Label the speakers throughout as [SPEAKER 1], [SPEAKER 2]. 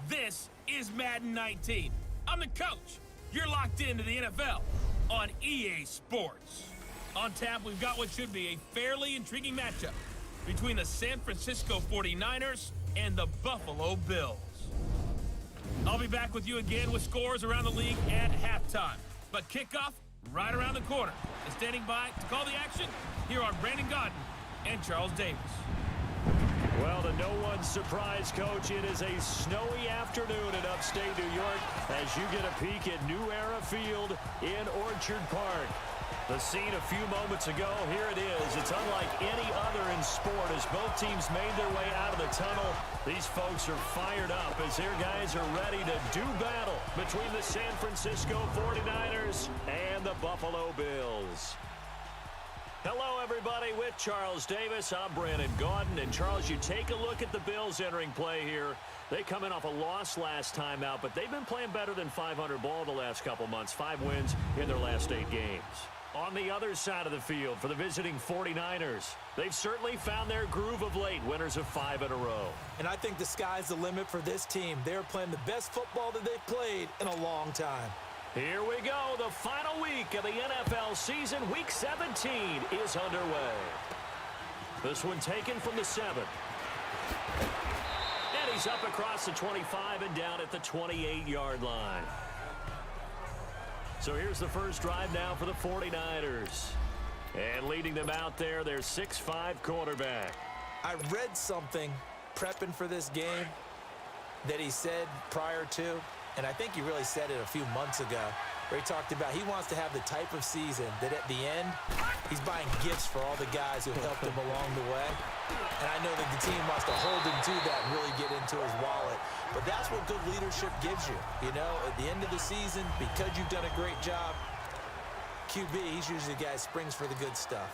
[SPEAKER 1] This is Madden 19. I'm the coach. You're locked into the NFL on EA Sports. On tap, we've got what should be a fairly intriguing matchup between the San Francisco 49ers and the Buffalo Bills. I'll be back with you again with scores around the league at halftime. But kickoff right around the corner. And standing by to call the action, here are Brandon Gaudin and Charles Davis.
[SPEAKER 2] Well, to no one's surprise, Coach, it is a snowy afternoon in upstate New York as you get a peek at New Era Field in Orchard Park. The scene a few moments ago, here it is. It's unlike any other in sport as both teams made their way out of the tunnel. These folks are fired up as their guys are ready to do battle between the San Francisco 49ers and the Buffalo Bills. Hello, everybody. With Charles Davis, I'm Brandon Gaudin. And, Charles, you take a look at the Bills entering play here. They come in off a loss last time out, but they've been playing better than 500 ball the last couple months. 5 wins in their last 8 games. On the other side of the field for the visiting 49ers, they've certainly found their groove of late, winners of 5 in a row.
[SPEAKER 3] And I think the sky's the limit for this team. They're playing the best football that they've played in a long time.
[SPEAKER 2] Here we go. The final week of the NFL season. Week 17 is underway. This one taken from the 7. And he's up across the 25 and down at the 28-yard line. So here's the first drive now for the 49ers. And leading them out there, their 6'5" quarterback.
[SPEAKER 3] I read something prepping for this game that he said prior to, and I think he really said it a few months ago, where he talked about he wants to have the type of season that at the end, he's buying gifts for all the guys who helped him along the way. And I know that the team wants to hold him to that and really get into his wallet. But that's what good leadership gives you. You know, at the end of the season, because you've done a great job, QB, he's usually the guy who springs for the good stuff.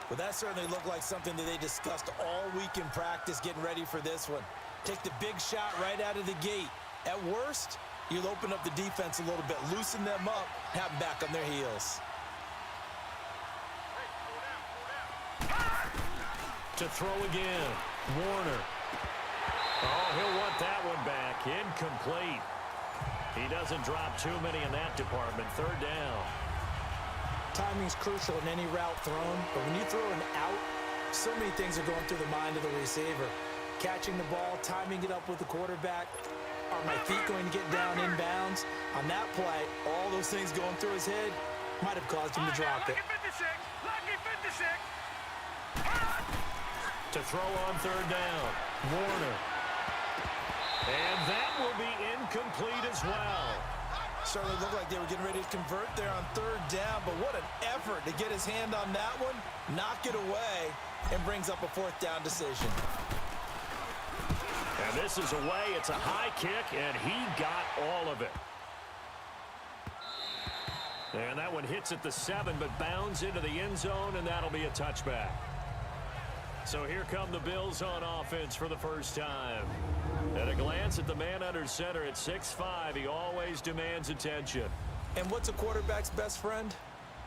[SPEAKER 3] Well, that certainly looked like something that they discussed all week in practice getting ready for this one. Take the big shot right out of the gate. At worst, you'll open up the defense a little bit, loosen them up, have them back on their heels.
[SPEAKER 2] To throw again, Warner. Oh, he'll want that one back. Incomplete. He doesn't drop too many in that department. 3rd down.
[SPEAKER 3] Timing's crucial in any route thrown, but when you throw an out, so many things are going through the mind of the receiver. Catching the ball, timing it up with the quarterback. Are my feet going to get down inbounds? On that play, all those things going through his head might have caused him to drop it.
[SPEAKER 2] To throw on 3rd down, Warner. And that will be incomplete as well.
[SPEAKER 3] Certainly looked like they were getting ready to convert there on 3rd down, but what an effort to get his hand on that one, knock it away, and brings up a 4th down decision.
[SPEAKER 2] And this is away. It's a high kick, and he got all of it. And that one hits at the 7, but bounds into the end zone, and that'll be a touchback. So here come the Bills on offense for the first time. At a glance at the man under center at 6'5", he always demands attention.
[SPEAKER 3] And what's a quarterback's best friend?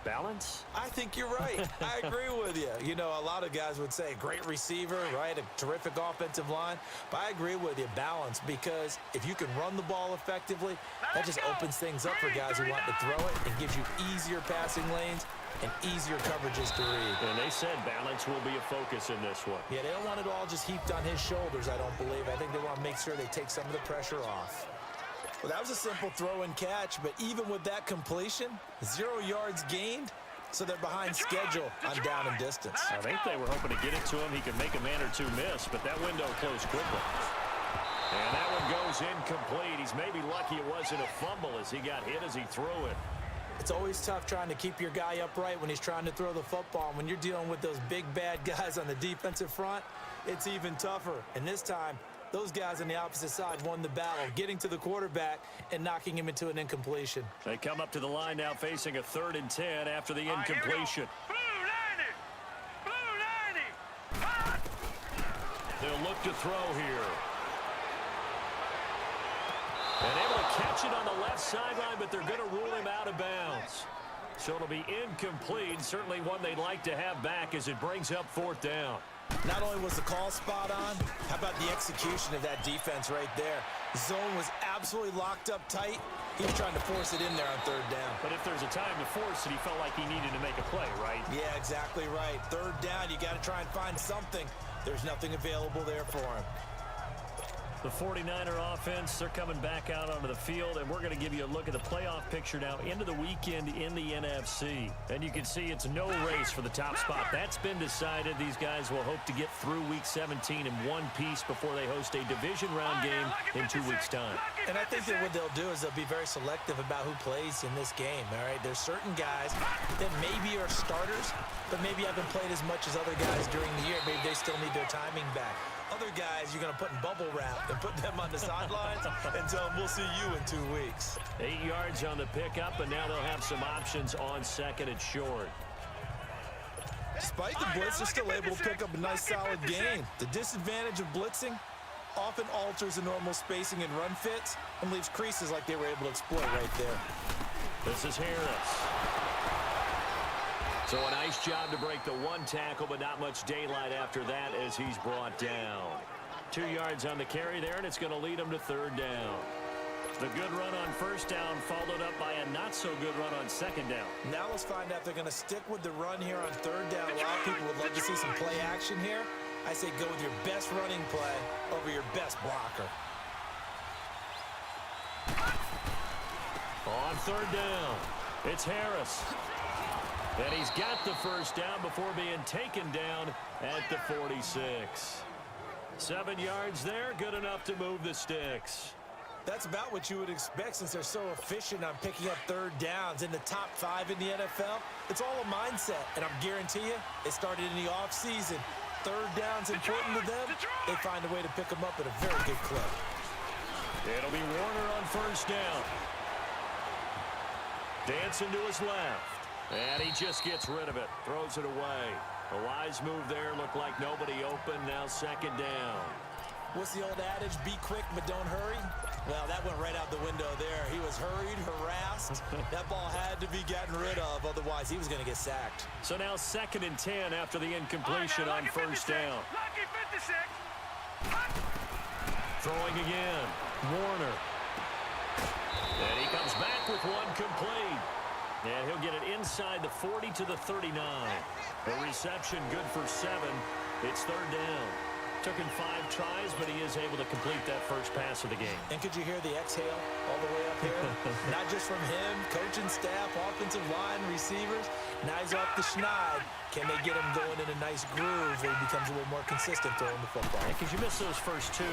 [SPEAKER 2] Balance?
[SPEAKER 3] I think you're right. I agree with you. You know, a lot of guys would say great receiver, right? A terrific offensive line. But I agree with you, balance, because if you can run the ball effectively, that just opens things up for guys who want to throw it and gives you easier passing lanes and easier coverages to read.
[SPEAKER 2] And they said balance will be a focus in this one.
[SPEAKER 3] Yeah, they don't want it all just heaped on his shoulders, I don't believe. I think they want to make sure they take some of the pressure off. Well, that was a simple throw and catch, but even with that completion, 0 yards gained, so they're behind schedule on down and distance.
[SPEAKER 2] I think they were hoping to get it to him. He could make a man or two miss, but that window closed quickly. And that one goes incomplete. He's maybe lucky it wasn't a fumble as he got hit as he threw it.
[SPEAKER 3] It's always tough trying to keep your guy upright when he's trying to throw the football. And when you're dealing with those big, bad guys on the defensive front, it's even tougher. And this time, those guys on the opposite side won the battle, getting to the quarterback and knocking him into an incompletion.
[SPEAKER 2] They come up to the line now facing a 3rd and 10 after the incompletion.
[SPEAKER 4] Blue 90! Blue 90!
[SPEAKER 2] They'll look to throw here. And able to catch it on the left sideline, but they're going to rule him out of bounds. So it'll be incomplete, certainly one they'd like to have back as it brings up 4th down.
[SPEAKER 3] Not only was the call spot on, how about the execution of that defense right there? Zone was absolutely locked up tight. He was trying to force it in there on third down.
[SPEAKER 2] But if there's a time to force it, he felt like he needed to make a play, right?
[SPEAKER 3] Yeah, exactly right. Third down, you got to try and find something. There's nothing available there for him.
[SPEAKER 2] The 49er offense, they're coming back out onto the field, and we're going to give you a look at the playoff picture now into the weekend in the NFC. And you can see it's no race for the top spot. That's been decided. These guys will hope to get through Week 17 in one piece before they host a division round game in 2 weeks' time.
[SPEAKER 3] And I think that what they'll do is they'll be very selective about who plays in this game, all right? There's certain guys that maybe are starters, but maybe haven't played as much as other guys during the year. Maybe they still need their timing back. Other guys you're going to put in bubble wrap and put them on the sidelines and tell them we'll see you in 2 weeks.
[SPEAKER 2] 8 yards on the pickup, and now they'll have some options on second and short.
[SPEAKER 3] Despite the blitz, they're still able to pick up a nice solid gain. The disadvantage of blitzing often alters the normal spacing and run fits and leaves creases like they were able to exploit right there.
[SPEAKER 2] This is Harris. So a nice job to break the one tackle, but not much daylight after that as he's brought down. 2 yards on the carry there, and it's going to lead him to third down. The good run on first down followed up by a not-so-good run on second down.
[SPEAKER 3] Now let's find out if they're going to stick with the run here on third down. A lot of people would love to see some play action here. I say go with your best running play over your best blocker.
[SPEAKER 2] On third down, it's Harris. And he's got the first down before being taken down at the 46. 7 yards there, good enough to move the sticks.
[SPEAKER 3] That's about what you would expect since they're so efficient on picking up third downs. In the top 5 in the NFL, it's all a mindset. And I'm guarantee you, it started in the offseason. Third down's important to them. They find a way to pick them up at a very good clip.
[SPEAKER 2] It'll be Warner on first down. Dancing to his left. And he just gets rid of it. Throws it away. A wise move there. Looked like nobody open. Now second down.
[SPEAKER 3] What's the old adage? Be quick, but don't hurry. Well, that went right out the window there. He was hurried, harassed. That ball had to be gotten rid of. Otherwise, he was going to get sacked.
[SPEAKER 2] So now 2nd and 10 after the incompletion on first down. Throwing again. Warner. And he comes back with one complete. And he'll get it inside the 40 to the 39. The reception good for 7. It's third down. Took him 5 tries, but he is able to complete that first pass of the game.
[SPEAKER 3] And could you hear the exhale all the way up here? Not just from him, coaching staff, offensive line, receivers. Now he's off the schneid. Can they get him going in a nice groove where he becomes a little more consistent throwing the football?
[SPEAKER 2] Because you miss those first 2,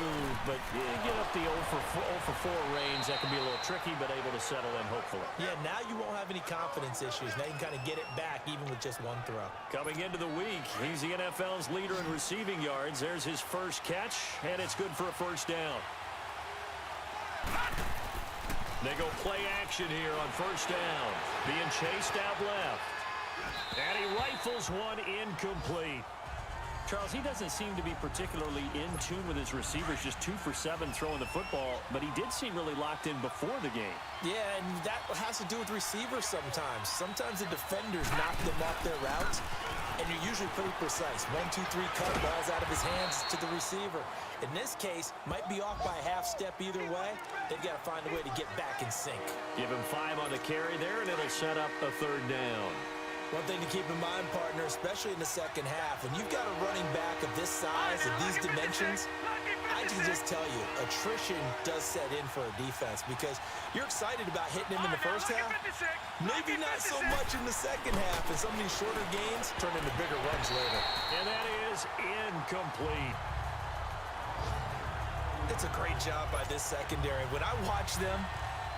[SPEAKER 2] but you get up the 0 for 4 range. That can be a little tricky, but able to settle in, hopefully.
[SPEAKER 3] Yeah, now you won't have any confidence issues. Now you can kind of get it back even with just one throw.
[SPEAKER 2] Coming into the week, he's the NFL's leader in receiving yards. There's his first catch, and it's good for a first down. They go play action here on first down. Being chased out left. And he rifles one incomplete. Charles, he doesn't seem to be particularly in tune with his receivers, just 2 for 7 throwing the football, but he did seem really locked in before the game.
[SPEAKER 3] Yeah, and that has to do with receivers sometimes. Sometimes the defenders knock them off their routes, and you're usually pretty precise. 1, 2, 3, cut, ball's out of his hands to the receiver. In this case, might be off by a half step either way. They've got to find a way to get back in sync.
[SPEAKER 2] Give him 5 on the carry there, and it'll set up a third down.
[SPEAKER 3] One thing to keep in mind, partner, especially in the second half, when you've got a running back of this size and these dimensions, I can just tell you, attrition does set in for a defense because you're excited about hitting him in the first half, maybe not so much in the second half, and some of these shorter gains turn into bigger runs later.
[SPEAKER 2] And that is incomplete.
[SPEAKER 3] It's a great job by this secondary. When I watch them,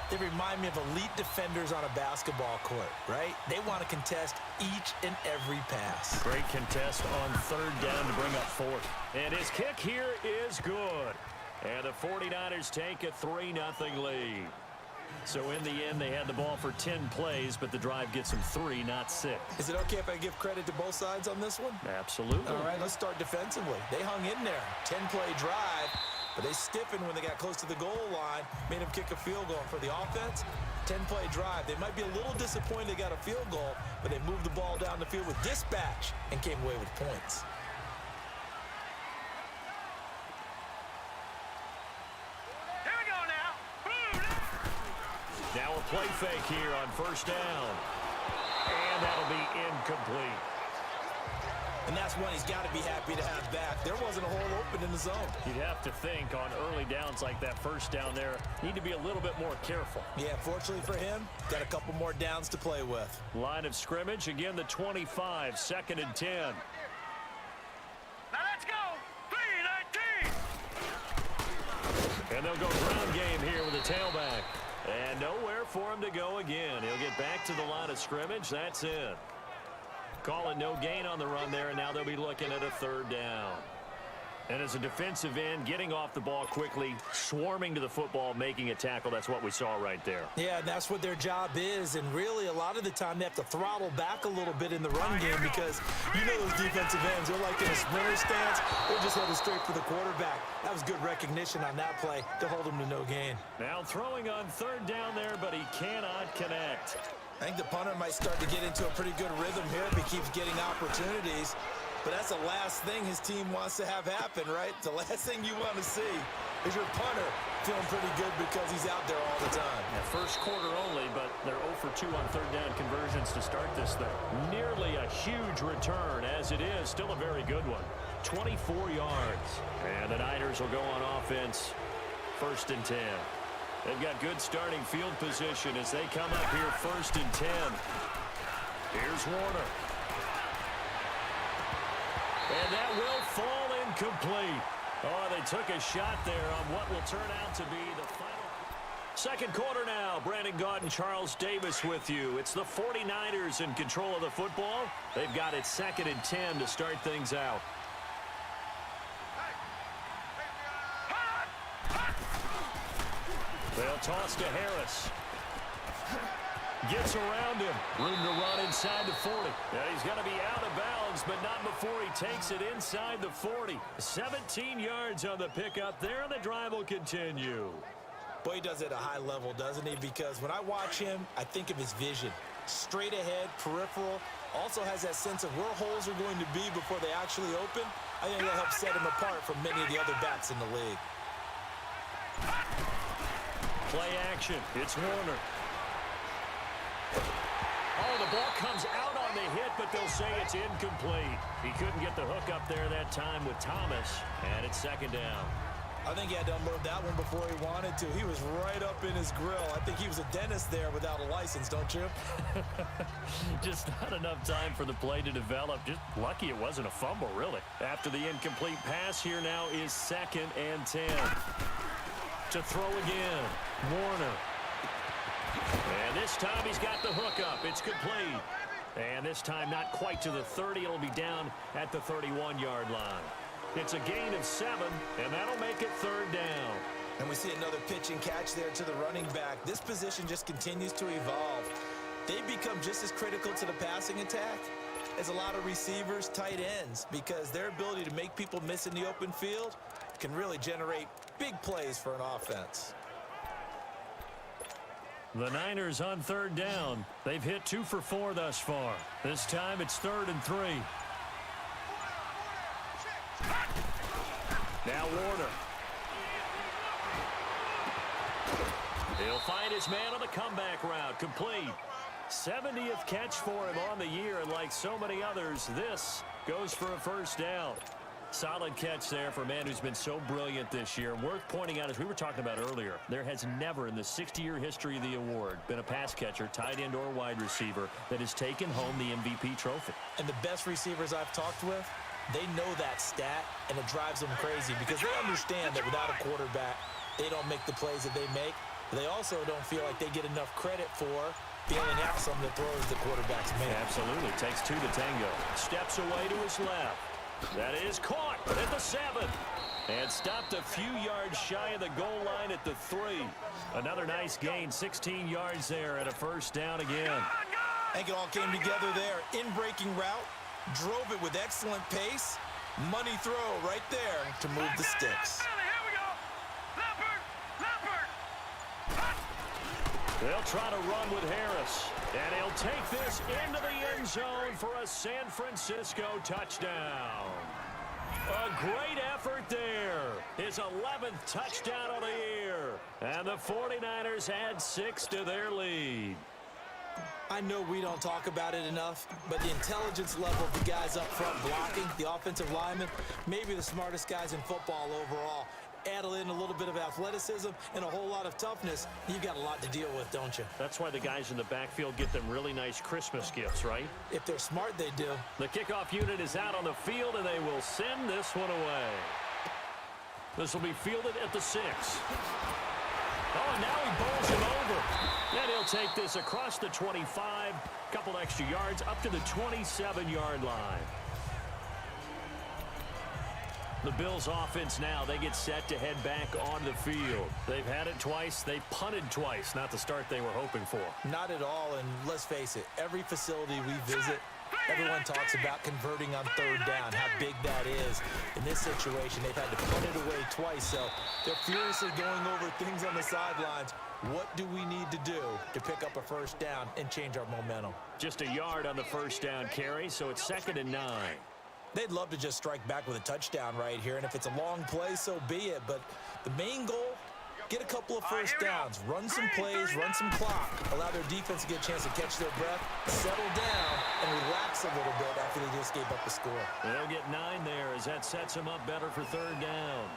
[SPEAKER 3] they remind me of elite defenders on a basketball court, right? They want to contest each and every pass.
[SPEAKER 2] Great contest on third down to bring up 4th. And his kick here is good. And the 49ers take a 3-0 lead. So in the end, they had the ball for 10 plays, but the drive gets them 3, not 6.
[SPEAKER 3] Is it okay if I give credit to both sides on this one?
[SPEAKER 2] Absolutely.
[SPEAKER 3] All right, let's start defensively. They hung in there. 10-play drive. But they stiffened when they got close to the goal line, made them kick a field goal. For the offense, 10-play drive. They might be a little disappointed they got a field goal, but they moved the ball down the field with dispatch and came away with points.
[SPEAKER 2] Now a play fake here on first down. And that'll be incomplete.
[SPEAKER 3] And that's one he's got to be happy to have back. There wasn't a hole open in the zone.
[SPEAKER 2] You'd have to think on early downs like that first down there, need to be a little bit more careful.
[SPEAKER 3] Yeah, fortunately for him, got a couple more downs to play with.
[SPEAKER 2] Line of scrimmage, again the 25, 2nd and 10.
[SPEAKER 4] Now let's go. 3-19.
[SPEAKER 2] And they'll go ground game here with a tailback. And nowhere for him to go again. He'll get back to the line of scrimmage. That's it. Call it no gain on the run there, and now they'll be looking at a 3rd down. And as a defensive end, getting off the ball quickly, swarming to the football, making a tackle, that's what we saw right there.
[SPEAKER 3] Yeah, and that's what their job is, and really a lot of the time they have to throttle back a little bit in the run game because you know those defensive ends, they're like in a sprinter stance, they're just headed straight for the quarterback. That was good recognition on that play to hold him to no gain.
[SPEAKER 2] Now throwing on 3rd down there, but he cannot connect.
[SPEAKER 3] I think the punter might start to get into a pretty good rhythm here if he keeps getting opportunities. But that's the last thing his team wants to have happen, right? The last thing you want to see is your punter feeling pretty good because he's out there all the time.
[SPEAKER 2] Yeah, first quarter only, but they're 0 for 2 on 3rd down conversions to start this thing. Nearly a huge return as it is. Still a very good one. 24 yards. And the Niners will go on offense. 1st and 10. They've got good starting field position as they come up here 1st and 10. Here's Warner. And that will fall incomplete. Oh, they took a shot there on what will turn out to be the final. 2nd quarter now. Brandon Gaudin, Charles Davis with you. It's the 49ers in control of the football. They've got it 2nd and 10 to start things out. They'll toss to Harris. Gets around him. Room to run inside the 40. Yeah, he's going to be out of bounds, but not before he takes it inside the 40. 17 yards on the pickup there, and the drive will continue.
[SPEAKER 3] Boy, he does it at a high level, doesn't he? Because when I watch him, I think of his vision. Straight ahead, peripheral. Also has that sense of where holes are going to be before they actually open. I think that helps set him apart from many of the other backs in the league.
[SPEAKER 2] Play action. It's Warner. Oh, the ball comes out on the hit, but they'll say it's incomplete. He couldn't get the hook up there that time with Thomas, and it's 2nd down.
[SPEAKER 3] I think he had to unload that one before he wanted to. He was right up in his grill. I think he was a dentist there without a license, don't you?
[SPEAKER 2] Just not enough time for the play to develop. Just lucky it wasn't a fumble, really. After the incomplete pass, here now is 2nd and 10. To throw again, Warner. And this time he's got the hook up. It's complete. And this time not quite to the 30. It'll be down at the 31-yard line. It's a gain of 7, and that'll make it 3rd down.
[SPEAKER 3] And we see another pitch and catch there to the running back. This position just continues to evolve. They become just as critical to the passing attack as a lot of receivers, tight ends, because their ability to make people miss in the open field can really generate big plays for an offense.
[SPEAKER 2] The Niners on 3rd down. They've hit 2 for 4 thus far. This time it's 3rd and 3. Now Warner. He'll find his man on the comeback route. Complete. 70th catch for him on the year, and like so many others, this goes for a 1st down. Solid catch there for a man who's been so brilliant this year. Worth pointing out, as we were talking about earlier, there has never in the 60-year history of the award been a pass catcher, tight end or wide receiver that has taken home the MVP trophy.
[SPEAKER 3] And the best receivers I've talked with, they know that stat, and it drives them crazy because they understand that without a quarterback, they don't make the plays that they make. They also don't feel like they get enough credit for bailing out some of the throws the quarterbacks make.
[SPEAKER 2] Absolutely. Takes 2 to tango. Steps away to his left. That is caught at the 7. And stopped a few yards shy of the goal line at the 3. Another nice gain, 16 yards there, and a 1st down again.
[SPEAKER 3] I think it all came together there. In-breaking route, drove it with excellent pace. Money throw right there to move the sticks.
[SPEAKER 4] Here we go. Leopard.
[SPEAKER 2] They'll try to run with Harris. And he'll take this into the end zone for a San Francisco touchdown. A great effort there. His 11th touchdown of the year. And the 49ers add 6 to their lead.
[SPEAKER 3] I know we don't talk about it enough, but the intelligence level of the guys up front blocking, the offensive linemen, maybe the smartest guys in football overall. Add in a little bit of athleticism and a whole lot of toughness, you've got a lot to deal with, don't you?
[SPEAKER 2] That's why the guys in the backfield get them really nice Christmas gifts, right?
[SPEAKER 3] If they're smart, they do.
[SPEAKER 2] The kickoff unit is out on the field, and they will send this one away. This will be fielded at the 6. Oh, and now he bowls him over. And he'll take this across the 25, couple extra yards, up to the 27-yard line. The Bills offense now, they get set to head back on the field. They've had it twice. They punted twice. Not the start they were hoping for.
[SPEAKER 3] Not at all, and let's face it, every facility we visit, everyone talks about converting on third down, how big that is. In this situation, they've had to punt it away twice, so they're furiously going over things on the sidelines. What do we need to do to pick up a first down and change our momentum?
[SPEAKER 2] Just a yard on the first down carry, so it's 2nd and 9.
[SPEAKER 3] They'd love to just strike back with a touchdown right here, and if it's a long play, so be it. But the main goal, get a couple of first downs, run some plays, run some clock, allow their defense to get a chance to catch their breath, settle down, and relax a little bit after they just gave up the score.
[SPEAKER 2] They'll get 9 there as that sets them up better for third down.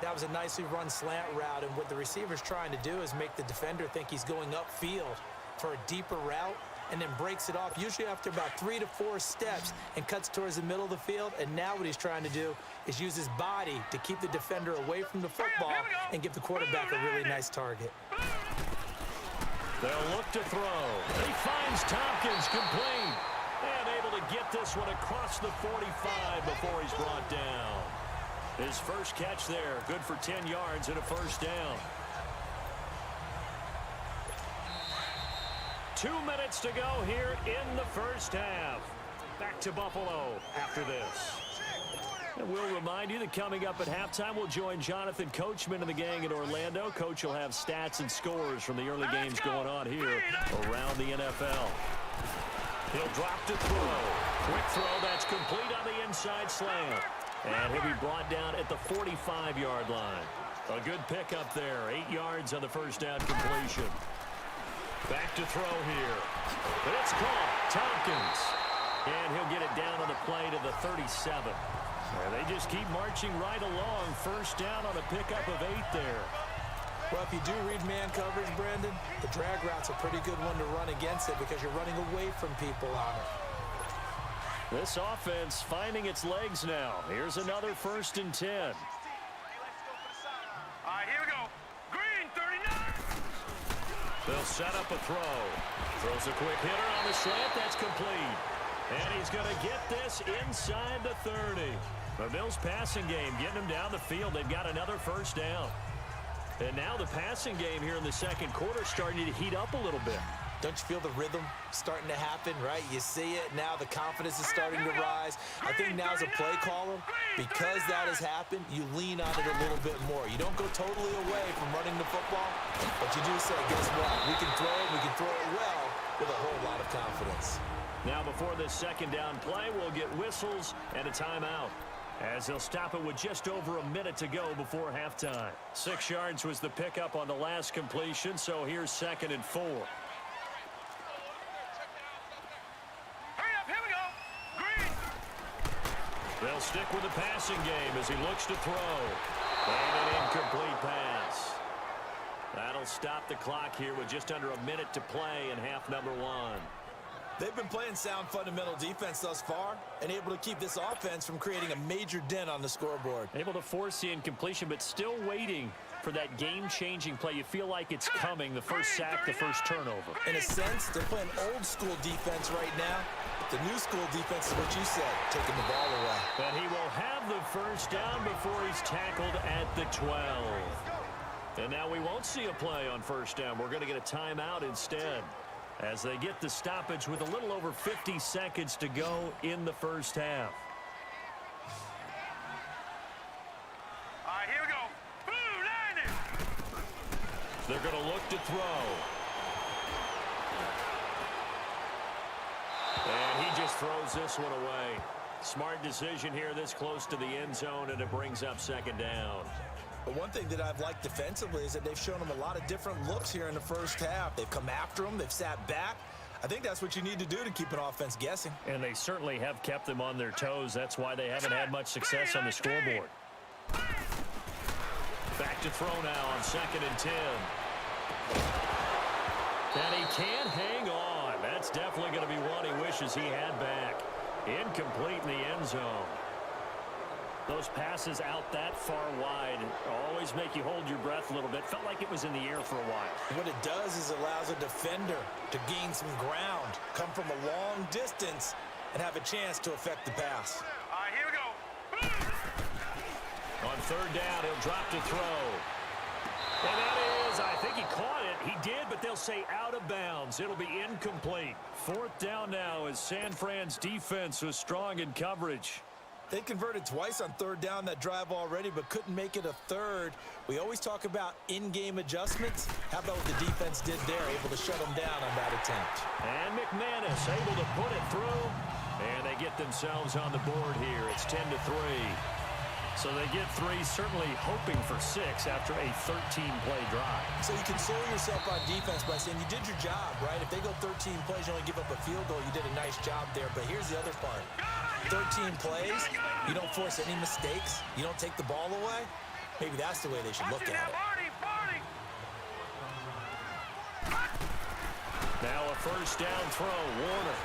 [SPEAKER 3] That was a nicely run slant route, and what the receiver's trying to do is make the defender think he's going upfield for a deeper route, and then breaks it off, usually after about 3 to 4 steps, and cuts towards the middle of the field. And now what he's trying to do is use his body to keep the defender away from the football and give the quarterback a really nice target.
[SPEAKER 2] They'll look to throw. He finds Tompkins complete. And able to get this one across the 45 before he's brought down. His first catch there, good for 10 yards and a first down. 2 minutes to go here in the first half. Back to Buffalo after this. And we'll remind you that coming up at halftime, we'll join Jonathan Coachman and the gang in Orlando. Coach will have stats and scores from the early games going on here around the NFL. He'll drop to throw. Quick throw that's complete on the inside slant. And he'll be brought down at the 45-yard line. A good pickup there. 8 yards on the first down completion. Back to throw here. But it's caught. Tompkins. And he'll get it down on the play to the 37. And they just keep marching right along. First down on a pickup of 8 there.
[SPEAKER 3] Well, if you do read man coverage, Brandon, the drag route's a pretty good one to run against it because you're running away from people on it.
[SPEAKER 2] This offense finding its legs now. Here's another 1st and 10.
[SPEAKER 4] All right, here we go. Green, 39.
[SPEAKER 2] They'll set up a throw. Throws a quick hitter on the slant. That's complete. And he's going to get this inside the 30. The Bills passing game getting them down the field. They've got another first down. And now the passing game here in the second quarter starting to heat up a little bit.
[SPEAKER 3] Don't you feel the rhythm starting to happen, right? You see it now. The confidence is starting to rise. I think now as a play caller, because that has happened, you lean on it a little bit more. You don't go totally away from running the football, but you do say, guess what? We can throw it. We can throw it well with a whole lot of confidence.
[SPEAKER 2] Now before this second down play, we'll get whistles and a timeout, as they'll stop it with just over a minute to go before halftime. 6 yards was the pickup on the last completion, so here's 2nd and 4. They'll stick with the passing game as he looks to throw. And an incomplete pass. That'll stop the clock here with just under a minute to play in half number 1.
[SPEAKER 3] They've been playing sound fundamental defense thus far and able to keep this offense from creating a major dent on the scoreboard.
[SPEAKER 2] Able to force the incompletion, but still waiting for that game-changing play. You feel like it's coming, the first sack, the first turnover.
[SPEAKER 3] In a sense, they're playing old-school defense right now. The new school defense is what you said, taking the ball away.
[SPEAKER 2] And he will have the first down before he's tackled at the 12. And now we won't see a play on first down. We're going to get a timeout instead, as they get the stoppage with a little over 50 seconds to go in the first half.
[SPEAKER 4] All right, here we go. Blue 90.
[SPEAKER 2] They're going to look to throw. And he just throws this one away. Smart decision here this close to the end zone, and it brings up second down.
[SPEAKER 3] But one thing that I've liked defensively is that they've shown them a lot of different looks here in the first half. They've come after them. They've sat back. I think that's what you need to do to keep an offense guessing.
[SPEAKER 2] And they certainly have kept them on their toes. That's why they haven't had much success on the scoreboard. Back to throw now on 2nd and 10. And he can't hang on. That's definitely going to be one he wishes he had back. Incomplete in the end zone. Those passes out that far wide always make you hold your breath a little bit. Felt like it was in the air for a while.
[SPEAKER 3] What it does is it allows a defender to gain some ground, come from a long distance, and have a chance to affect the pass.
[SPEAKER 4] All right, here we go.
[SPEAKER 2] On 3rd down, he'll drop to throw. And that is, I think he caught it. He did, but they'll say out of bounds. It'll be incomplete. 4th down now as San Fran's defense was strong in coverage.
[SPEAKER 3] They converted twice on 3rd down that drive already, but couldn't make it a 3rd. We always talk about in-game adjustments. How about what the defense did there, able to shut them down on that attempt.
[SPEAKER 2] And McManus able to put it through. And they get themselves on the board here. It's 10-3. So they get 3, certainly hoping for 6 after a 13-play drive.
[SPEAKER 3] So you console yourself on defense by saying you did your job, right? If they go 13 plays, you only give up a field goal, you did a nice job there. But here's the other part. 13 plays, you don't force any mistakes, you don't take the ball away. Maybe that's the way they should look at it.
[SPEAKER 2] Now a 1st down throw. Warner.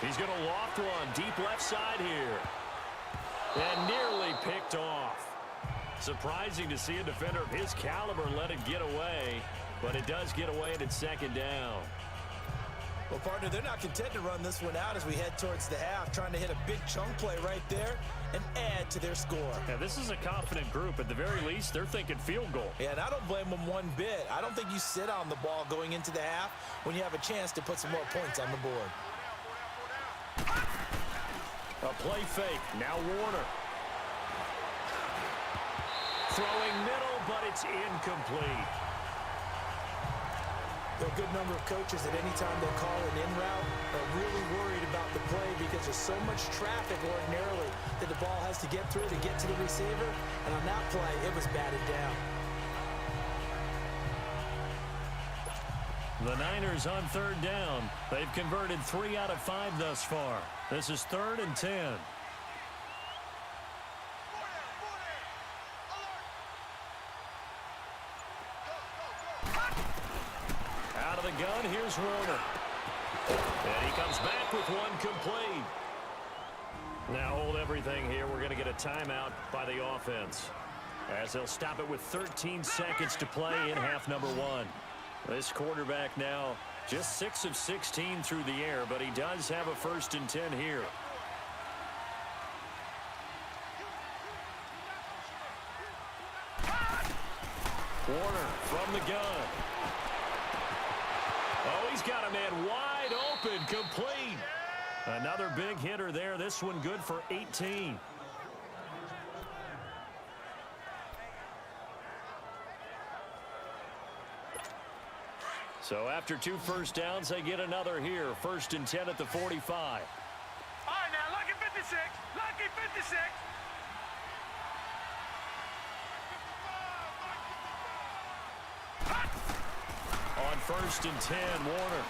[SPEAKER 2] He's going to loft one deep left side here. And nearly picked off. Surprising to see a defender of his caliber let it get away, but it does get away and it's 2nd down.
[SPEAKER 3] Well, partner, they're not content to run this one out as we head towards the half, trying to hit a big chunk play right there and add to their score.
[SPEAKER 2] Yeah, this is a confident group. At the very least, they're thinking field goal.
[SPEAKER 3] Yeah, and I don't blame them one bit. I don't think you sit on the ball going into the half when you have a chance to put some more points on the board.
[SPEAKER 2] A play fake. Now Warner. Throwing middle, but it's incomplete.
[SPEAKER 3] There are a good number of coaches that any time they call an in route are really worried about the play because there's so much traffic ordinarily that the ball has to get through to get to the receiver. And on that play, it was batted down.
[SPEAKER 2] The Niners on 3rd down. They've converted 3 out of 5 thus far. This is 3rd and 10. Out of the gun, here's Warner. And he comes back with one complete. Now hold everything here. We're going to get a timeout by the offense, as they'll stop it with 13 seconds to play in half number 1. This quarterback now just 6 of 16 through the air, but he does have a 1st and 10 here. Warner from the gun. Oh, he's got a man wide open, complete. Another big hitter there. This one good for 18. So after 2 first downs, they get another here. 1st and 10 at the 45.
[SPEAKER 4] All right, now, lucky 56. Lucky 56.
[SPEAKER 2] On 1st and 10, Warner.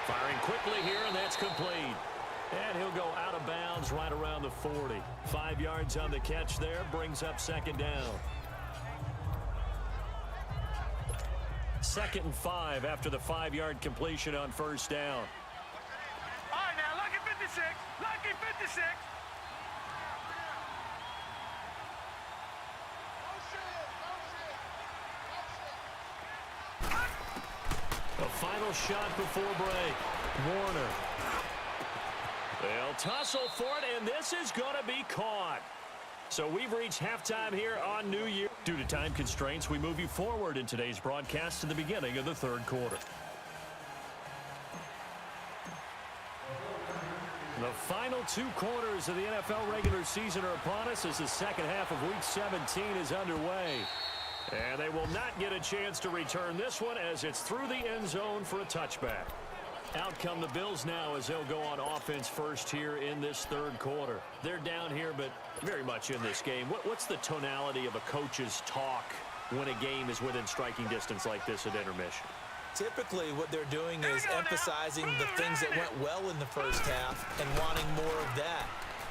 [SPEAKER 2] Firing quickly here, and that's complete. And he'll go out of bounds right around the 40. 5 yards on the catch there, brings up 2nd down. 2nd and 5 after the 5-yard completion on 1st down.
[SPEAKER 4] All right, now, lucky 56. Lucky 56.
[SPEAKER 2] A final shot before break. Warner. They'll tussle for it, and this is going to be caught. So we've reached halftime here on New Year. Due to time constraints, we move you forward in today's broadcast to the beginning of the 3rd quarter. The final 2 quarters of the NFL regular season are upon us as the 2nd half of Week 17 is underway. And they will not get a chance to return this one as it's through the end zone for a touchback. Out come the Bills now as they'll go on offense first here in this third quarter. They're down here, but very much in this game. What's the tonality of a coach's talk when a game is within striking distance like this at intermission?
[SPEAKER 3] Typically, what they're doing is emphasizing the things that went well in the first half and wanting more of that.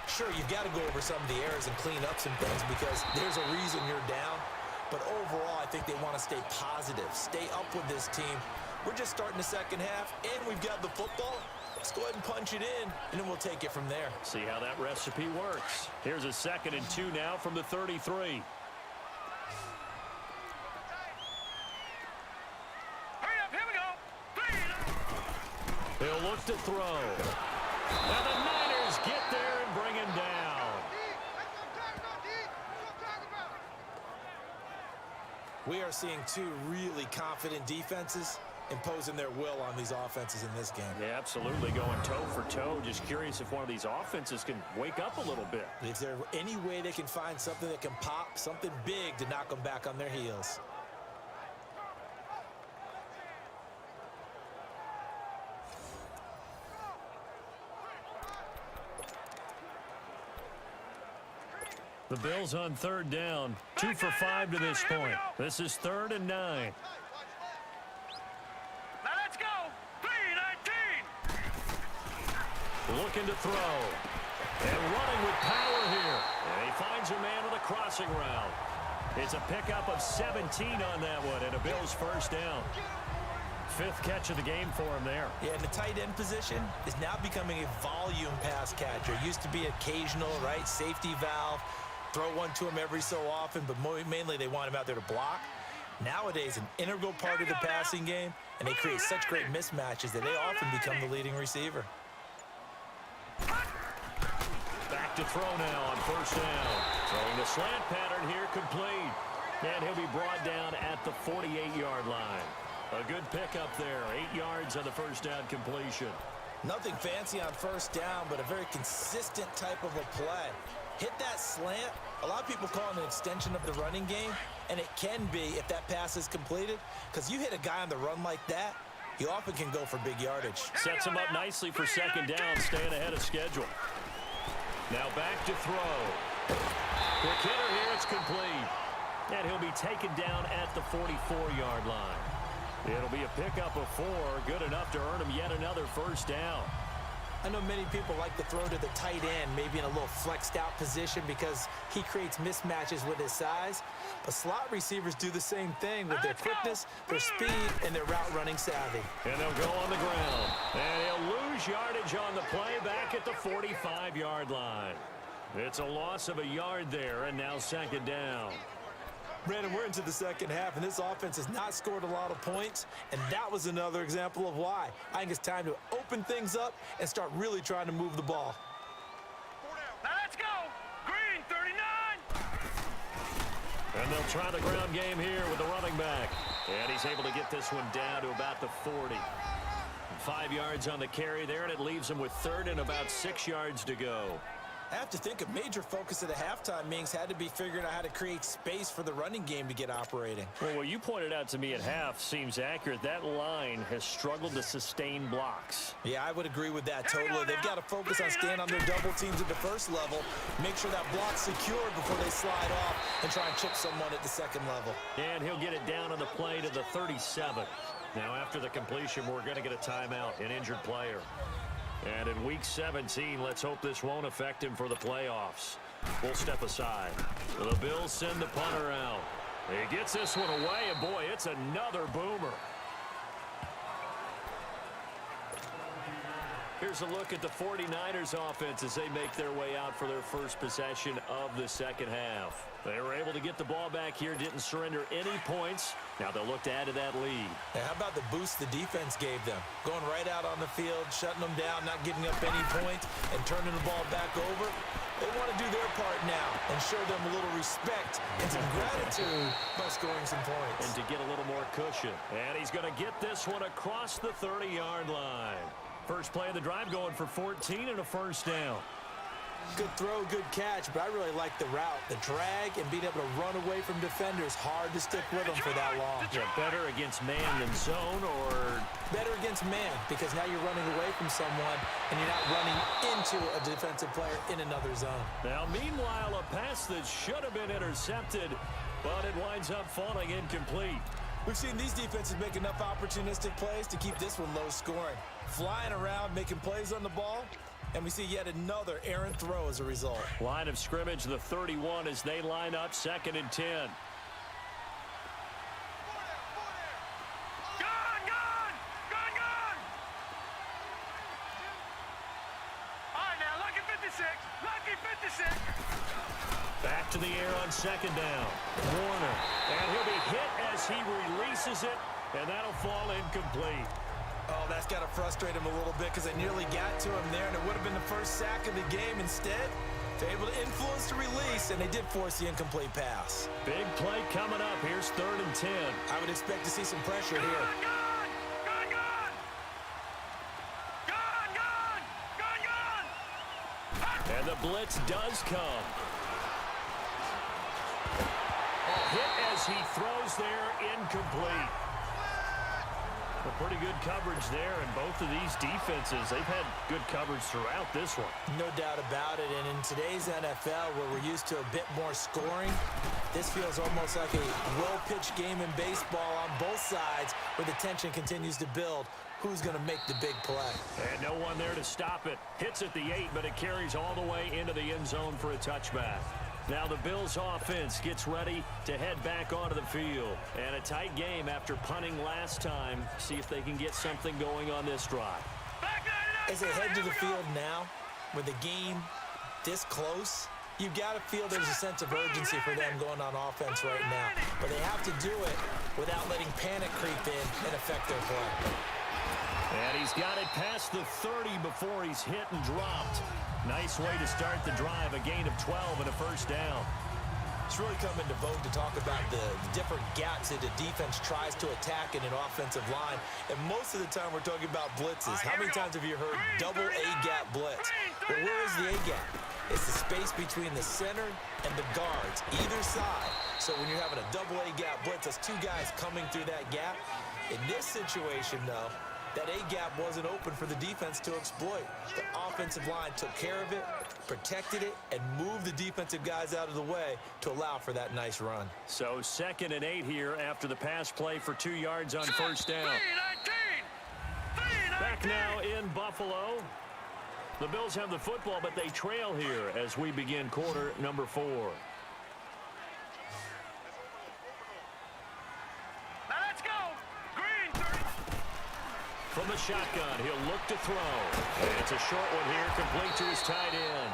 [SPEAKER 3] Sure, you've got to go over some of the errors and clean up some things because there's a reason you're down. But overall, I think they want to stay positive, stay up with this team. We're just starting the second half, and we've got the football. Let's go ahead and punch it in, and then we'll take it from there.
[SPEAKER 2] See how that recipe works. Here's a 2nd and 2 now from the 33.
[SPEAKER 4] Hurry up, here we go. 3.
[SPEAKER 2] He'll look to throw. Now the Niners get there and bring him down.
[SPEAKER 3] We are seeing two really confident defenses imposing their will on these offenses in this game.
[SPEAKER 2] Yeah, absolutely, going toe for toe. Just curious if one of these offenses can wake up a little bit.
[SPEAKER 3] Is there any way they can find something that can pop, something big to knock them back on their heels?
[SPEAKER 2] The Bills on 3rd down. 2 for 5 to this point. This is 3rd and 9.
[SPEAKER 4] Now let's go. 3-19.
[SPEAKER 2] Looking to throw. And running with power here. And he finds a man with a crossing route. It's a pickup of 17 on that one, and a Bills first down. 5th catch of the game for him there.
[SPEAKER 3] Yeah, and the tight end position is now becoming a volume pass catcher. Used to be occasional, right, safety valve. Throw one to him every so often, but mainly they want him out there to block. Nowadays, an integral part of the passing game, and they create such great mismatches that they often become the leading receiver.
[SPEAKER 2] Back to throw now on 1st down. Throwing the slant pattern here complete. And he'll be brought down at the 48-yard line. A good pickup there. 8 yards on the 1st down completion.
[SPEAKER 3] Nothing fancy on 1st down, but a very consistent type of a play. Hit that slant. A lot of people call it an extension of the running game, and it can be if that pass is completed, because you hit a guy on the run like that, you often can go for big yardage.
[SPEAKER 2] Sets him up nicely for 2nd down, staying ahead of schedule. Now back to throw. Quick hitter here, it's complete. And he'll be taken down at the 44-yard line. It'll be a pickup of 4, good enough to earn him yet another 1st down.
[SPEAKER 3] I know many people like to throw to the tight end, maybe in a little flexed out position because he creates mismatches with his size. But slot receivers do the same thing with their quickness, their speed, and their route running savvy.
[SPEAKER 2] And they'll go on the ground. And he'll lose yardage on the play back at the 45-yard line. It's a loss of a yard there, and now 2nd down.
[SPEAKER 3] Brandon, we're into the second half, and this offense has not scored a lot of points, and that was another example of why. I think it's time to open things up and start really trying to move the ball.
[SPEAKER 4] Now let's go. Green, 39.
[SPEAKER 2] And they'll try the ground game here with the running back. And he's able to get this one down to about the 40. 5 yards on the carry there, and it leaves him with 3rd and about 6 yards to go.
[SPEAKER 3] I have to think a major focus of the halftime meetings had to be figuring out how to create space for the running game to get operating.
[SPEAKER 2] Well, what you pointed out to me at half seems accurate. That line has struggled to sustain blocks.
[SPEAKER 3] Yeah, I would agree with that totally. They've got to focus on staying on their double teams at the first level, make sure that block's secured before they slide off and try and chip someone at the second level.
[SPEAKER 2] And he'll get it down on the play to the 37. Now, after the completion, we're going to get a timeout, an injured player. And in Week 17, let's hope this won't affect him for the playoffs. We'll step aside. The Bills send the punter out. He gets this one away, and boy, it's another boomer. Here's a look at the 49ers offense as they make their way out for their first possession of the second half. They were able to get the ball back here, didn't surrender any points. Now they'll look to add to that lead.
[SPEAKER 3] Now, how about the boost the defense gave them? Going right out on the field, shutting them down, not giving up any points, and turning the ball back over. They want to do their part now and show them a little respect and some gratitude by scoring some points.
[SPEAKER 2] And to get a little more cushion. And he's going to get this one across the 30-yard line. First play of the drive going for 14 and a first down.
[SPEAKER 3] Good throw, good catch, but I really like the route. The drag and being able to run away from defenders, hard to stick with them for that long.
[SPEAKER 2] Yeah, better against man than zone, or?
[SPEAKER 3] Better against man, because now you're running away from someone and you're not running into a defensive player in another zone.
[SPEAKER 2] Now, meanwhile, a pass that should have been intercepted, but it winds up falling incomplete.
[SPEAKER 3] We've seen these defenses make enough opportunistic plays to keep this one low scoring. Flying around, making plays on the ball, and we see yet another errant throw as a result.
[SPEAKER 2] Line of scrimmage, the 31, as they line up 2nd and 10. Back to the air on 2nd down. Warner. And he'll be hit as he releases it, and that'll fall incomplete.
[SPEAKER 3] Oh, that's got to frustrate him a little bit because they nearly got to him there, and it would have been the first sack of the game. Instead, they're able to influence the release, and they did force the incomplete pass.
[SPEAKER 2] Big play coming up. Here's 3rd and 10.
[SPEAKER 3] I would expect to see some pressure here.
[SPEAKER 2] And the blitz does come. Hit as he throws there, incomplete. A pretty good coverage there, and both of these defenses, they've had good coverage throughout this one.
[SPEAKER 3] No doubt about it, and in today's NFL, where we're used to a bit more scoring, this feels almost like a well-pitched game in baseball on both sides, where the tension continues to build. Who's going to make the big play?
[SPEAKER 2] And no one there to stop it. Hits at the 8, but it carries all the way into the end zone for a touchback. Now the Bills offense gets ready to head back onto the field. And a tight game after punting last time. See if they can get something going on this drive.
[SPEAKER 3] As they head to the field now, with the game this close, you've got to feel there's a sense of urgency for them going on offense right now. But they have to do it without letting panic creep in and affect their play.
[SPEAKER 2] And he's got it past the 30 before he's hit and dropped. Nice way to start the drive, a gain of 12 and a first down.
[SPEAKER 3] It's really come into vogue to talk about the different gaps that the defense tries to attack in an offensive line. And most of the time we're talking about blitzes. How many times have you heard double A-gap blitz? Well, where is the A-gap? It's the space between the center and the guards, either side. So when you're having a double A-gap blitz, that's two guys coming through that gap. In this situation, though, that A-gap wasn't open for the defense to exploit. The offensive line took care of it, protected it, and moved the defensive guys out of the way to allow for that nice run.
[SPEAKER 2] So 2nd and 8 here after the pass play for 2 yards on first down. Back now in Buffalo. The Bills have the football, but they trail here as we begin quarter number 4. From the shotgun, he'll look to throw. And it's a short one here, complete to his tight end.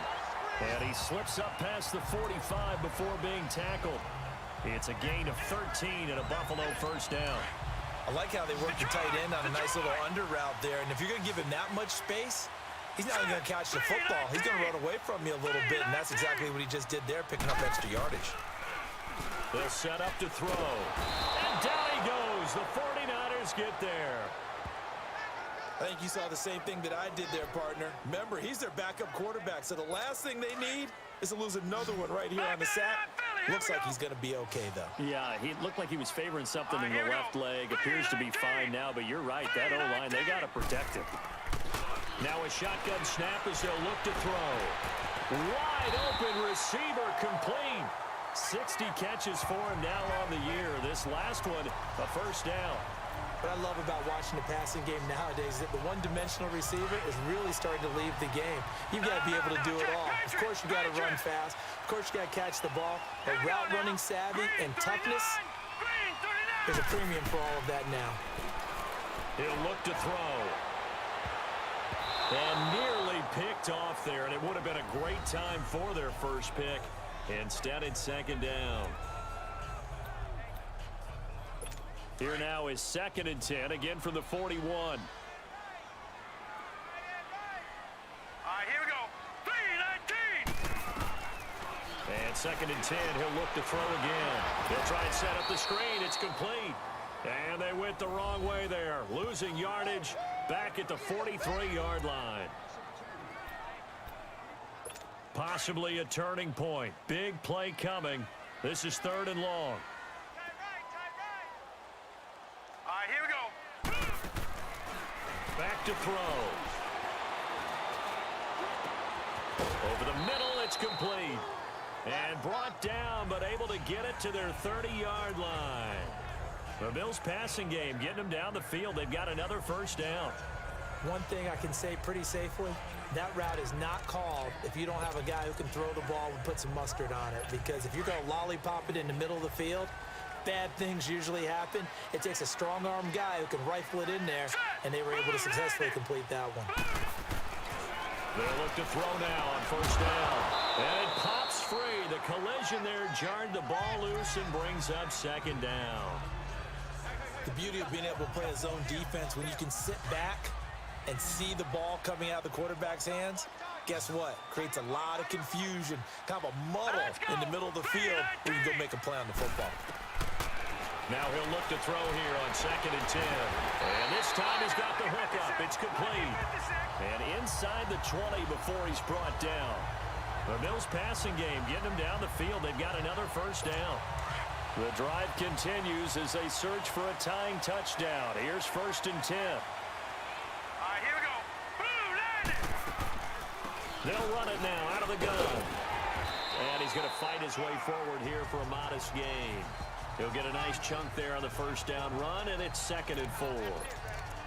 [SPEAKER 2] And he slips up past the 45 before being tackled. It's a gain of 13 and a Buffalo first down.
[SPEAKER 3] I like how they work the tight end on a nice little under route there. And if you're going to give him that much space, he's not going to catch the football. He's going to run away from you a little bit, and that's exactly what he just did there, picking up extra yardage.
[SPEAKER 2] They'll set up to throw. And down he goes. The 49ers get there.
[SPEAKER 3] I think you saw the same thing that I did there, partner. Remember, he's their backup quarterback, so the last thing they need is to lose another one right here on the sack. Looks like he's going to be okay, though.
[SPEAKER 2] Yeah, he looked like he was favoring something in the left leg. Appears to be fine now, but you're right. That O-line, they got to protect him. Now a shotgun snap as they'll look to throw. Wide open receiver complete. 60 catches for him now on the year. This last one, a first down.
[SPEAKER 3] What I love about watching the passing game nowadays is that the one-dimensional receiver is really starting to leave the game. You've got to be able to do it all. Of course, you've got to run fast. Of course, you've got to catch the ball. But route running savvy and toughness, there's a premium for all of that now.
[SPEAKER 2] He'll look to throw. And nearly picked off there, and it would have been a great time for their first pick. Instead, it's 2nd down. Here now is 2nd and 10, again from the 41.
[SPEAKER 4] All right, here we go. 3-19.
[SPEAKER 2] And 2nd and 10, he'll look to throw again. He'll try and set up the screen. It's complete. And they went the wrong way there, losing yardage back at the 43-yard line. Possibly a turning point. Big play coming. This is 3rd and long.
[SPEAKER 4] All right, here we go.
[SPEAKER 2] Back to throw. Over the middle, it's complete. And brought down, but able to get it to their 30-yard line. The Bills' passing game getting them down the field. They've got another first down.
[SPEAKER 3] One thing I can say pretty safely, that route is not called if you don't have a guy who can throw the ball and put some mustard on it. Because if you're going to lollipop it in the middle of the field, bad things usually happen. It takes a strong-arm guy who can rifle it in there, and they were able to successfully complete that one.
[SPEAKER 2] They'll look to throw now on first down. And it pops free. The collision there jarred the ball loose and brings up 2nd down.
[SPEAKER 3] The beauty of being able to play a zone defense when you can sit back and see the ball coming out of the quarterback's hands, guess what? Creates a lot of confusion, kind of a muddle in the middle of the field where you can go make a play on the football.
[SPEAKER 2] Now he'll look to throw here on 2nd and 10. And this time he's got the hook up. It's complete. And inside the 20 before he's brought down. The Bills' passing game getting them down the field. They've got another first down. The drive continues as they search for a tying touchdown. Here's 1st and 10.
[SPEAKER 4] All right, here we go. Boom, landed.
[SPEAKER 2] They'll run it now out of the gun. And he's going to fight his way forward here for a modest gain. He'll get a nice chunk there on the first down run, and it's 2nd and 4.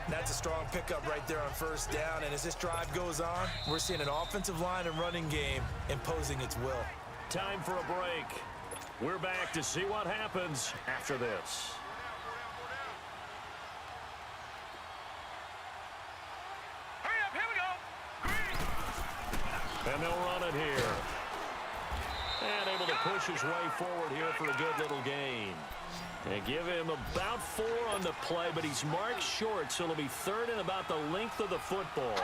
[SPEAKER 3] That's a strong pickup right there on first down, and as this drive goes on, we're seeing an offensive line and running game imposing its will.
[SPEAKER 2] Time for a break. We're back to see what happens after this.
[SPEAKER 4] Hurry up, here we go.
[SPEAKER 2] And they'll run it here. And able to push his way forward here for a good little gain. They give him about 4 on the play, but he's marked short, so it'll be 3rd and about the length of the football.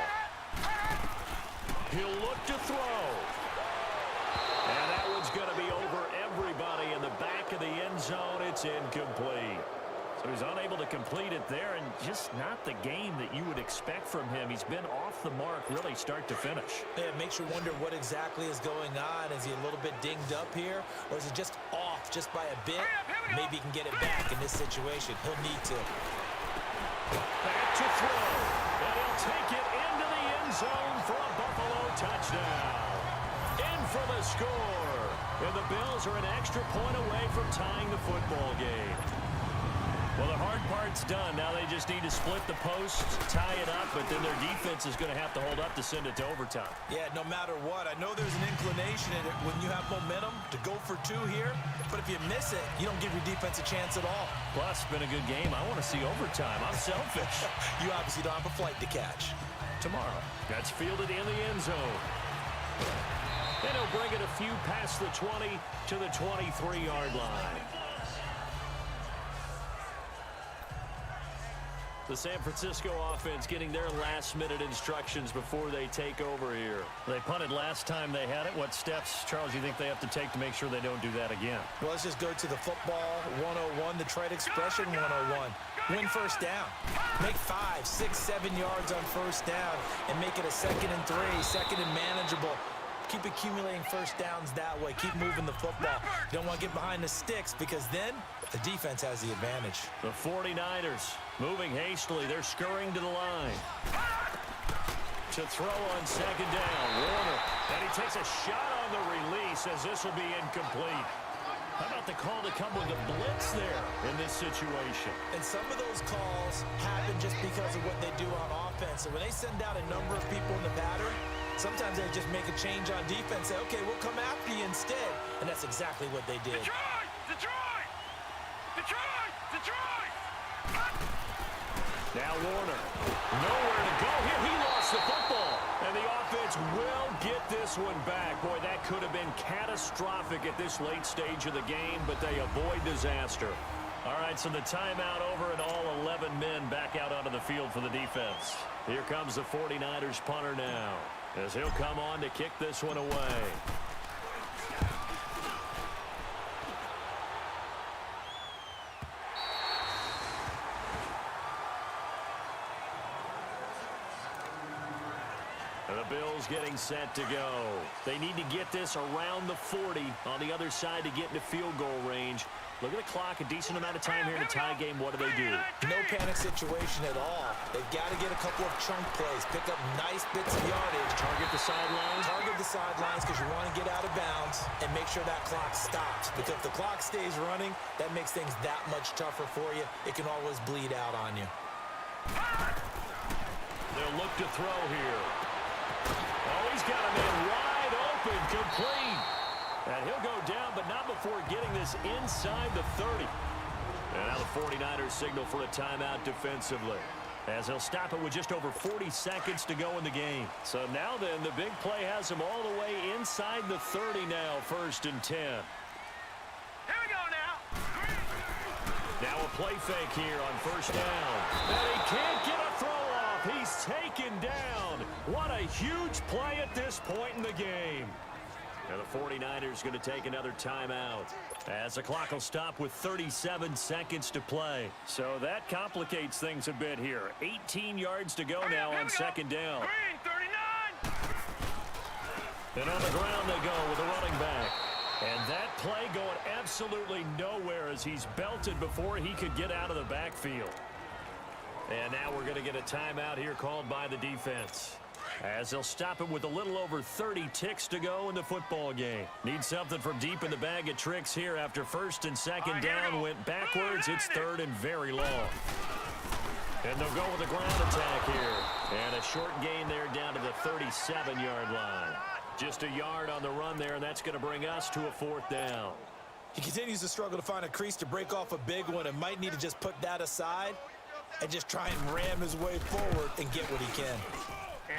[SPEAKER 2] He'll look to throw. And that one's going to be over everybody in the back of the end zone. It's incomplete. So he's unable to complete it there, and just not the game that you would expect from him. He's been off the mark really start to finish.
[SPEAKER 3] Yeah, it makes you wonder what exactly is going on. Is he a little bit dinged up here, or is he just off just by a bit? Maybe he can get it back in this situation. He'll need to.
[SPEAKER 2] Back to throw. And he'll take it into the end zone for a Buffalo touchdown. In for the score. And the Bills are an extra point away from tying the football game. Well, the hard part's done. Now they just need to split the posts, tie it up, but then their defense is going to have to hold up to send it to overtime.
[SPEAKER 3] Yeah, no matter what. I know there's an inclination in it when you have momentum to go for 2 here, but if you miss it, you don't give your defense a chance at all.
[SPEAKER 2] Plus, it's been a good game. I want to see overtime. I'm selfish.
[SPEAKER 3] You obviously don't have a flight to catch.
[SPEAKER 2] Tomorrow. That's fielded in the end zone. And he'll bring it a few past the 20 to the 23-yard line. The San Francisco offense getting their last-minute instructions before they take over here. They punted last time they had it. What steps, Charles, you think they have to take to make sure they don't do that again?
[SPEAKER 3] Well, let's just go to the football 101, the trade expression 101. Win first down. Make 5, 6, 7 yards on first down and make it a 2nd and 3, 2nd and manageable. Keep accumulating first downs that way. Keep moving the football. You don't want to get behind the sticks because then the defense has the advantage.
[SPEAKER 2] The 49ers moving hastily. They're scurrying to the line. To throw on 2nd down. Warner. And he takes a shot on the release as this will be incomplete. How about the call to come with a blitz there in this situation?
[SPEAKER 3] And some of those calls happen just because of what they do on offense. And when they send out a number of people in the pattern, sometimes they just make a change on defense, say, okay, we'll come after you instead. And that's exactly what they did.
[SPEAKER 4] Detroit! Detroit! Detroit! Detroit!
[SPEAKER 2] Now Warner. Nowhere to go here. He lost the football. And the offense will get this one back. Boy, that could have been catastrophic at this late stage of the game, but they avoid disaster. All right, so the timeout over and all 11 men back out onto the field for the defense. Here comes the 49ers punter now, as he'll come on to kick this one away. And the Bills getting set to go. They need to get this around the 40 on the other side to get into field goal range. Look at the clock, a decent amount of time here in a tie game. What do they do?
[SPEAKER 3] No panic situation at all. They've got to get a couple of chunk plays, pick up nice bits of yardage.
[SPEAKER 2] Target the sidelines?
[SPEAKER 3] Target the sidelines because you want to get out of bounds and make sure that clock stops. Because if the clock stays running, that makes things that much tougher for you. It can always bleed out on you.
[SPEAKER 2] They'll look to throw here. Oh, he's got a man wide open, complete. And he'll go down, but not before getting this inside the 30. And now the 49ers signal for a timeout defensively, as he'll stop it with just over 40 seconds to go in the game. So now then, the big play has him all the way inside the 30 now, 1st and 10.
[SPEAKER 4] Here we go now.
[SPEAKER 2] Now a play fake here on 1st down. And he can't get a throw off. He's taken down. What a huge play at this point in the game. And the 49ers going to take another timeout, as the clock will stop with 37 seconds to play. So that complicates things a bit here. 18 yards to go now on 2nd down.
[SPEAKER 4] Green, 39.
[SPEAKER 2] And on the ground they go with a running back. And that play going absolutely nowhere as he's belted before he could get out of the backfield. And now we're going to get a timeout here called by the defense, as they'll stop him with a little over 30 ticks to go in the football game. Need something from deep in the bag of tricks here after 1st and 2nd down went backwards. It's 3rd and very long. And they'll go with a ground attack here. And a short gain there down to the 37-yard line. Just a yard on the run there, and that's going to bring us to a 4th down.
[SPEAKER 3] He continues to struggle to find a crease to break off a big one and might need to just put that aside and just try and ram his way forward and get what he can.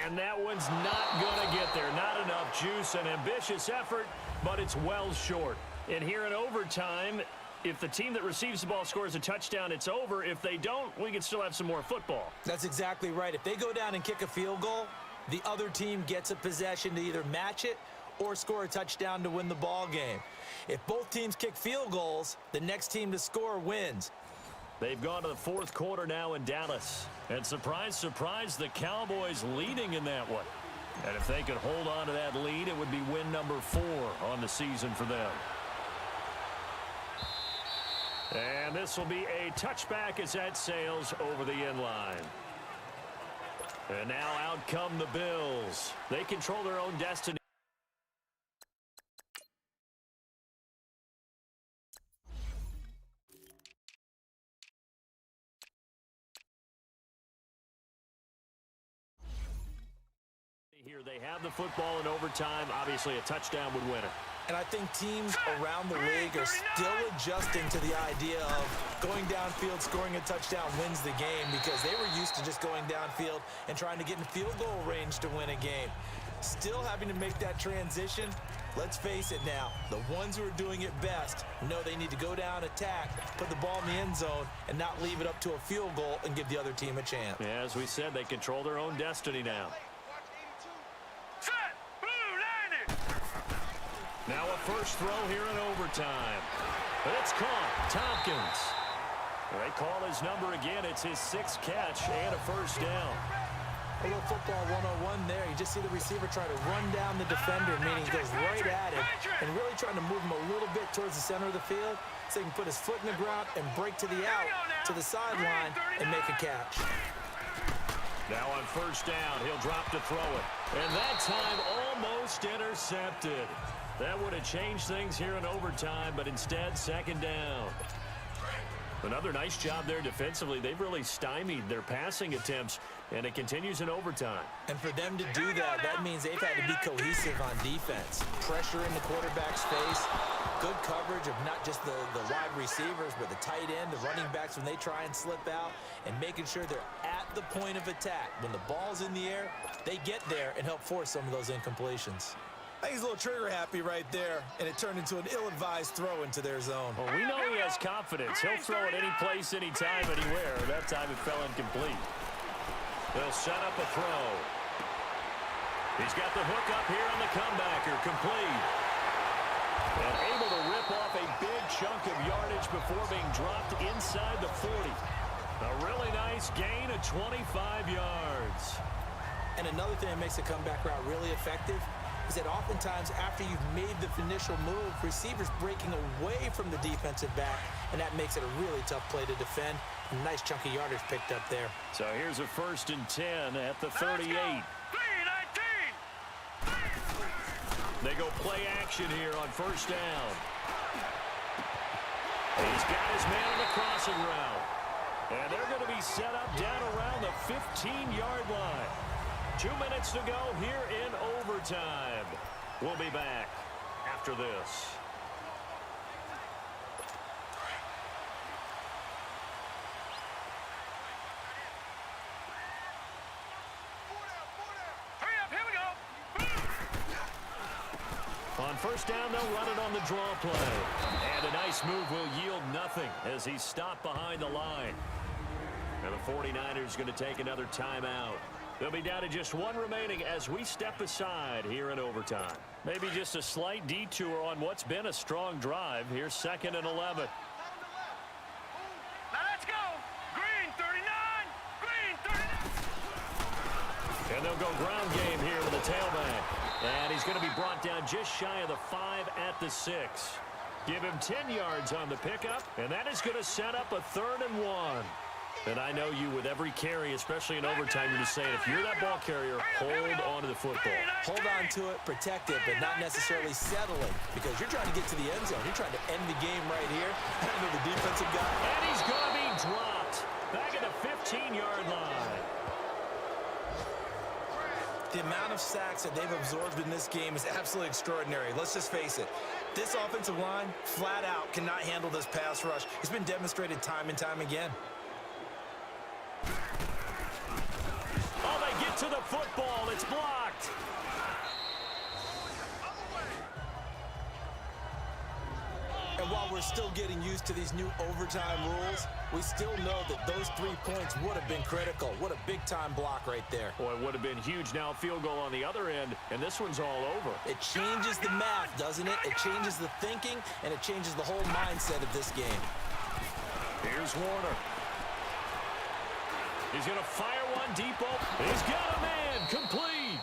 [SPEAKER 2] And that one's not going to get there. Not enough juice. An ambitious effort, but it's well short. And here in overtime, if the team that receives the ball scores a touchdown, it's over. If they don't, we can still have some more football.
[SPEAKER 3] That's exactly right. If they go down and kick a field goal, the other team gets a possession to either match it or score a touchdown to win the ball game. If both teams kick field goals, the next team to score wins.
[SPEAKER 2] They've gone to the 4th quarter now in Dallas. And surprise, surprise, the Cowboys leading in that one. And if they could hold on to that lead, it would be win number 4 on the season for them. And this will be a touchback as that sails over the end line. And now out come the Bills. They control their own destiny. Here they have the football in overtime. Obviously, a touchdown would win it.
[SPEAKER 3] And I think teams around the league are still adjusting to the idea of going downfield, scoring a touchdown wins the game, because they were used to just going downfield and trying to get in field goal range to win a game. Still having to make that transition. Let's face it now, the ones who are doing it best know they need to go down, attack, put the ball in the end zone, and not leave it up to a field goal and give the other team a chance.
[SPEAKER 2] Yeah, as we said, they control their own destiny now.
[SPEAKER 4] Set. Blue landed.
[SPEAKER 2] Now a first throw here in overtime. But it's caught. Tompkins. They call his number again. It's his 6th catch and a first down.
[SPEAKER 3] A little football 101 there. You just see the receiver try to run down the defender, meaning he goes right at him and really trying to move him a little bit towards the center of the field so he can put his foot in the ground and break to the out, to the sideline, and make a catch.
[SPEAKER 2] Now on first down, he'll drop to throw it. And that time almost intercepted. That would have changed things here in overtime, but instead, 2nd down. Another nice job there defensively. They've really stymied their passing attempts, and it continues in overtime.
[SPEAKER 3] And for them to do that, that means they've had to be cohesive on defense. Pressure in the quarterback's face, good coverage of not just the wide receivers, but the tight end, the running backs when they try and slip out, and making sure they're at the point of attack. When the ball's in the air, they get there and help force some of those incompletions. I think he's a little trigger happy right there, and it turned into an ill-advised throw into their zone.
[SPEAKER 2] Well, we know he has confidence. He'll throw it any place, anytime, anywhere. That time it fell incomplete. They'll set up a throw. He's got the hook up here on the comebacker, complete. And able to rip off a big chunk of yardage before being dropped inside the 40. A really nice gain of 25 yards.
[SPEAKER 3] And another thing that makes a comeback route really effective is that oftentimes after you've made the initial move, receivers breaking away from the defensive back, and that makes it a really tough play to defend. A nice chunk of yardage picked up there.
[SPEAKER 2] So here's a 1st and 10 at the 38.
[SPEAKER 4] 3-19.
[SPEAKER 2] They go play action here on 1st down. He's got his man on the crossing route. And they're going to be set up down around the 15-yard line. 2 minutes to go here in overtime. We'll be back after this.
[SPEAKER 4] Hurry up, here we go.
[SPEAKER 2] On 1st down, they'll run it on the draw play. And a nice move will yield nothing as he's stopped behind the line. And the 49ers going to take another timeout. They'll be down to just one remaining as we step aside here in overtime. Maybe just a slight detour on what's been a strong drive. Here's 2nd and 11.
[SPEAKER 4] Now let's go. Green 39. Green 39.
[SPEAKER 2] And they'll go ground game here with the tailback. And he's going to be brought down just shy of the 5 at the 6. Give him 10 yards on the pickup, and that is going to set up a 3rd and 1. And I know you, with every carry, especially in overtime, you're just saying, if you're that ball carrier, hold on to the football.
[SPEAKER 3] Hold on to it, protect it, but not necessarily settling, because you're trying to get to the end zone. You're trying to end the game right here. I don't know the defensive guy.
[SPEAKER 2] And he's going to be dropped back at the 15-yard line.
[SPEAKER 3] The amount of sacks that they've absorbed in this game is absolutely extraordinary. Let's just face it. This offensive line, flat out, cannot handle this pass rush. It's been demonstrated time and time again.
[SPEAKER 2] Oh, they get to the football. It's blocked.
[SPEAKER 3] And while we're still getting used to these new overtime rules, we still know that those 3 points would have been critical. What a big-time block right there.
[SPEAKER 2] Boy, it would have been huge. Now field goal on the other end, and this one's all over.
[SPEAKER 3] It changes the math, doesn't it? It changes the thinking, and it changes the whole mindset of this game.
[SPEAKER 2] Here's Warner. He's going to fire one deep open. He's got a man complete.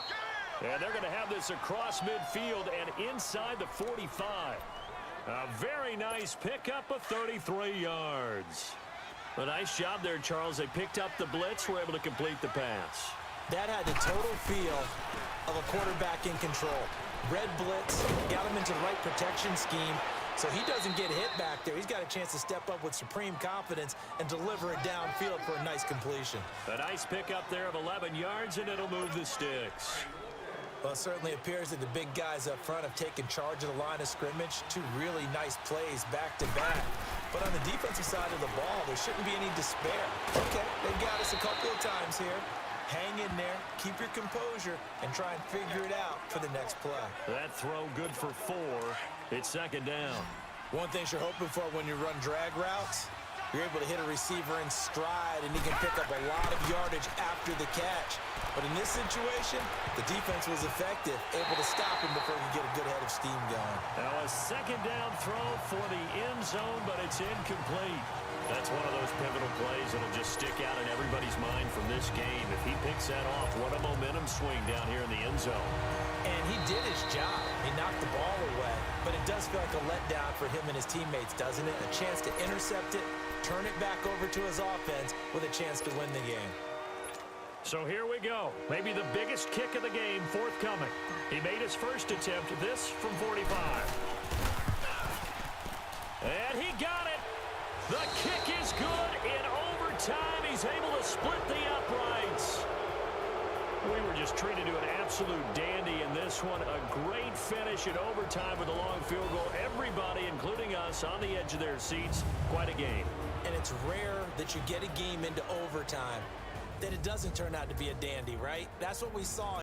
[SPEAKER 2] And they're going to have this across midfield and inside the 45. A very nice pickup of 33 yards. A nice job there, Charles. They picked up the blitz, were able to complete the pass.
[SPEAKER 3] That had the total feel of a quarterback in control. Red blitz, got him into the right protection scheme, so he doesn't get hit back there. He's got a chance to step up with supreme confidence and deliver it downfield for a nice completion.
[SPEAKER 2] A nice pickup there of 11 yards, and it'll move the sticks.
[SPEAKER 3] Well, it certainly appears that the big guys up front have taken charge of the line of scrimmage. 2 really nice plays back-to-back. But on the defensive side of the ball, there shouldn't be any despair. Okay, they've got us a couple of times here. Hang in there, keep your composure, and try and figure it out for the next play.
[SPEAKER 2] That throw good for 4. It's 2nd down.
[SPEAKER 3] One thing you're hoping for when you run drag routes, you're able to hit a receiver in stride, and he can pick up a lot of yardage after the catch. But in this situation, the defense was effective, able to stop him before he could get a good head of steam going.
[SPEAKER 2] Now a 2nd down throw for the end zone, but it's incomplete. That's one of those pivotal plays that'll just stick out in everybody's mind from this game. If he picks that off, what a momentum swing down here in the end zone.
[SPEAKER 3] And he did his job. He knocked the ball away. But it does feel like a letdown for him and his teammates, doesn't it? A chance to intercept it, turn it back over to his offense with a chance to win the game.
[SPEAKER 2] So here we go. Maybe the biggest kick of the game forthcoming. He made his first attempt, this from 45. And he got it. The kick is good in overtime. He's able to split the uprights. We were just treated to an absolute dandy in this one. A great finish in overtime with a long field goal. Everybody, including us, on the edge of their seats. Quite a game.
[SPEAKER 3] And it's rare that you get a game into overtime that it doesn't turn out to be a dandy, right? That's what we saw.